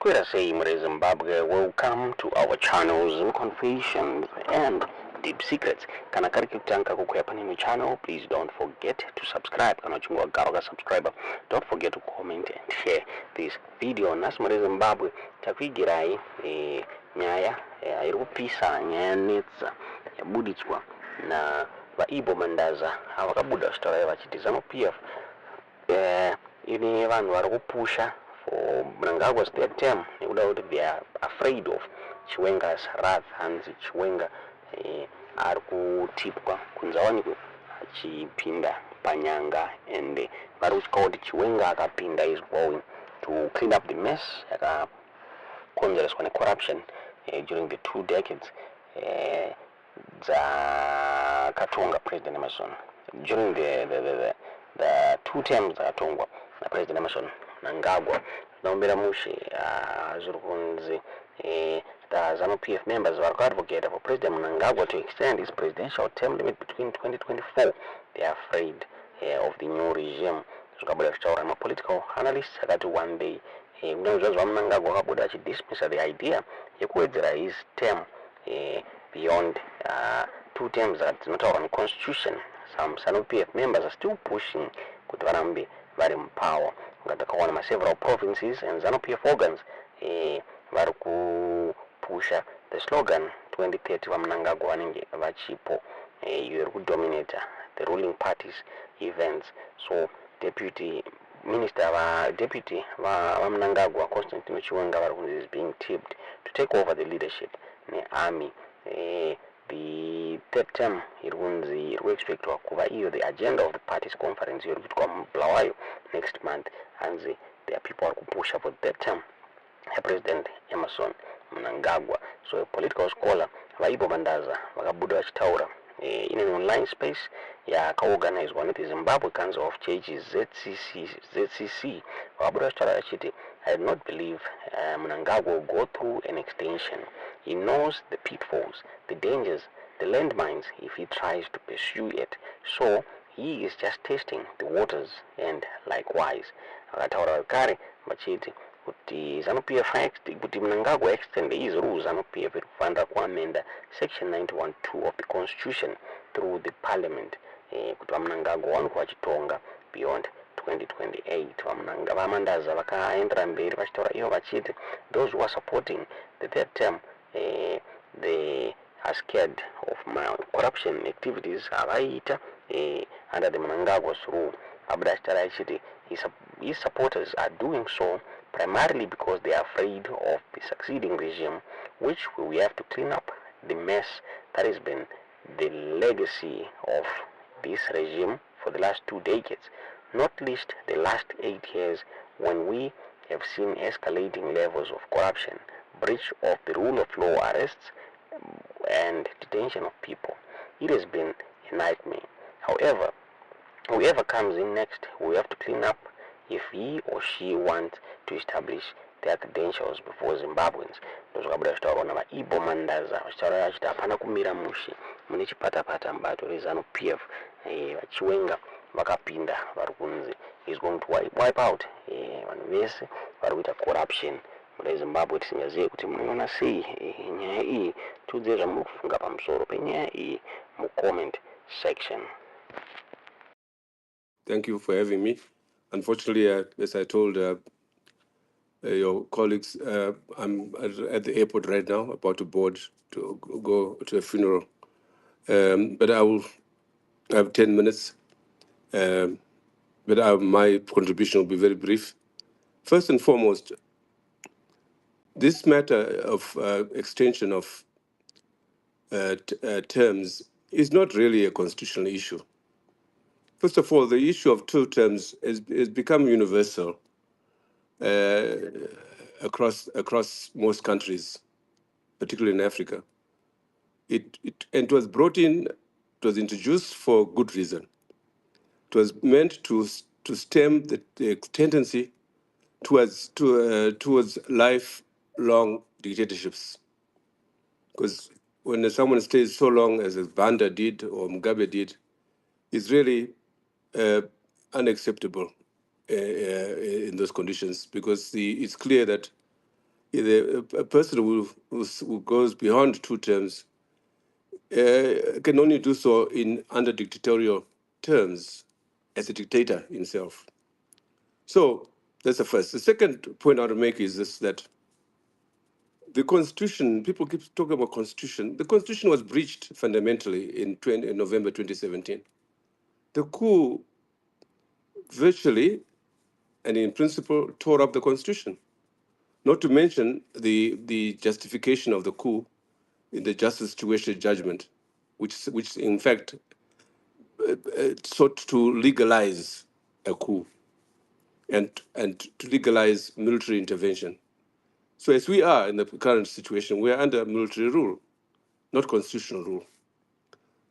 Twitter say Zimbabwe, welcome to our channels, Confessions and Deep Secrets. Kana kari kutanka kukwepa nino channel, please don't forget to subscribe. Kana chungwa garoga subscriber, don't forget to comment and share this video. Nas Zimbabwe, tafigirai nyaya irupisa nyaya netsa yabuditswa na vaibo mandaza avakabuda zvitaura vachiti ZANU-PF ine vanhu vari kupusha for Mnangagwa's third term nekuda kuti they are afraid of Chiwenga's wrath. Hanzi Chiwenga ari kutipwa kunzi awanikwe achipinda panyanga, and vari kutya kuti Chiwenga akapinda is going to clean up the mess yakakonzereswa necorruption during the 2 decades dzakatonga President Emerson. During the 2 terms dzakatongwa na President Emerson Mnangagwa, naombera mushe zviri kunzi the ZANU-PF members were advocating for President Mnangagwa to extend his presidential term limit between 2024. They are afraid of the new regime. Zvakabuda zvichitaura political analysts akati one day unyanzvazva Mnangagwa akabuda achidismissa the idea yekuwedzera his term beyond 2 terms that dzinotaurwa neconstitution. Some ZANU-PF members are still pushing kuti varambe vari mupower. Takaona several provinces and ZANU-PF organs vari kupusha the slogan 2030 vaMnangagwa vanenge vachipo iyo iri kudominata the ruling parties events. So deputy vaMnangagwa Constantine Chiwenga vari kunzi is being tipped to take over the leadership nearmy. The third term iri kunzi iri kuexpectwa kuva iyo the agenda of the parties conference iri kuitwa muBulawayo next month. And there are people who push for the third term President Emerson Mnangagwa. So a political scholar vaibo bandaza vakabuda vachitaura in an online space yakaorganizwa the Zimbabwe Council of Churches ZCC vakabuda vachitaura vachiti I do not believe Mnangagwa will go through an extension. He knows the pitfalls, the dangers, the landmines if he tries to pursue it. So he is just testing the waters, and likewise akataura kare vachiti kuti ZANU-PF kuti Mnangagwa extend his rules. ZANU-PF iri kufanira kuamenda section 91(2) of the constitution through the parliament kuti vaMnangagwa vaonekwa vachitonga beyond 2028. Vamandaza vakaendera mberi vachitaura ivo vachiti those who are supporting the third term they are scared of corruption activities avaita under the Mnangagwa's rule. Abuda achitaura achiti his supporters are doing so primarily because they are afraid of the succeeding regime, which we have to clean up the mess that has been the legacy of this regime for the last 2 decades, not least the last 8 years when we have seen escalating levels of corruption, breach of the rule of law, arrests and detention of people. It has been a nightmare. However, whoever comes in next, we have to clean up if he or she wants to establish their credentials before Zimbabweans. Ndozvakabuda zvitaurwa navaibo mandaza vachitaura vachiti hapana kumira mushe mune chipatapata mbato reZANU-PF vaChiwenga vakapinda vari kunzi is going to wipe out vanhu vese vari kuita corruption muZimbabwe. Tisingazive kuti munoona sei nyaya iyi. Tiudzei zvamuri kufunga pamusoro penyaya iyi mucomment section. Thank you for having me. Unfortunately, as I told your colleagues, I'm at the airport right now, about to board to go to a funeral. But I have 10 minutes. But my contribution will be very brief. First and foremost, this matter of extension of terms is not really a constitutional issue. First of all, the issue of 2 terms has become universal across most countries, particularly in Africa. It was brought in, it was introduced for good reason. It was meant to stem the tendency towards lifelong dictatorships. Because when someone stays so long as Vanda did or Mugabe did, it's really unacceptable in those conditions, because it's clear that a person who goes beyond 2 terms can only do so in under dictatorial terms as a dictator himself. So that's the first. The second point I want to make is this, that the Constitution, people keep talking about Constitution. The Constitution was breached fundamentally in November 2017. The coup virtually and in principle tore up the Constitution, not to mention the justification of the coup in the justice situation judgment, which in fact sought to legalize a coup and to legalize military intervention. So as we are in the current situation, we are under military rule, not constitutional rule.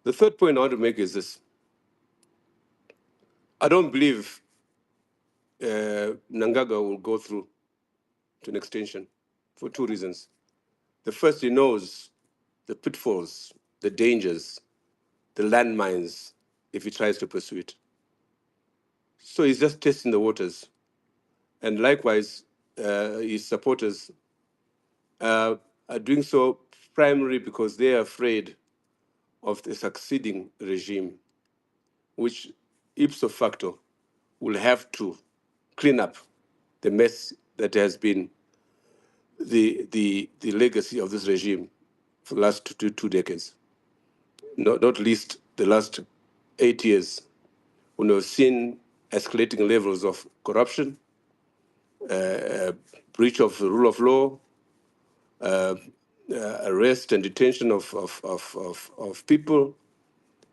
The third point I want to make is this. I don't believe Mnangagwa will go through to an extension for 2 reasons. The first, he knows the pitfalls, the dangers, the landmines if he tries to pursue it. So he's just testing the waters. And likewise, his supporters are doing so primarily because they are afraid of the succeeding regime, which ipso facto will have to clean up the mess that has been the legacy of this regime for the last two decades, not least the last 8 years, when we've seen escalating levels of corruption, breach of the rule of law, arrest and detention of people.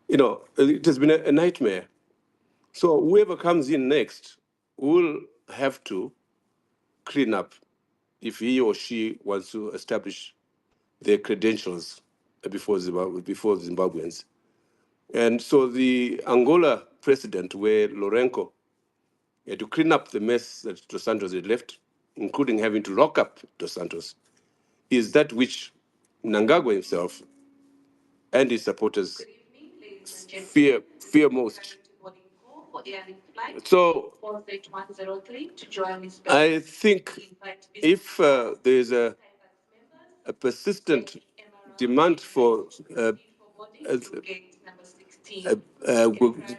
You know, it has been a nightmare. So whoever comes in next will have to clean up if he or she wants to establish their credentials before Zimbabweans. And so the Angola precedent, where Lourenco had to clean up the mess that Dos Santos had left, including having to lock up Dos Santos, is that which Mnangagwa himself and his supporters fear most. So I think if there's a persistent demand for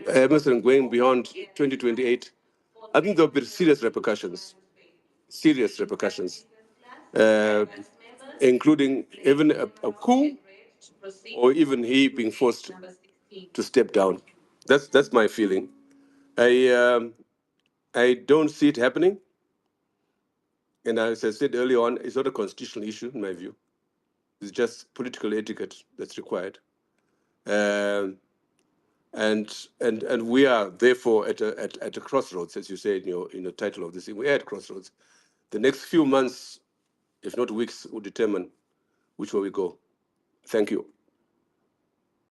Emerson going beyond 2028, I think there'll be serious repercussions, including even a coup or even he being forced to step down. That's my feeling. I don't see it happening. And as I said earlier on, it's not a constitutional issue, in my view. It's just political etiquette that's required. And we are therefore at a crossroads, as you say in the title of this thing. We're at crossroads. The next few months, if not weeks, will determine which way we go. Thank you.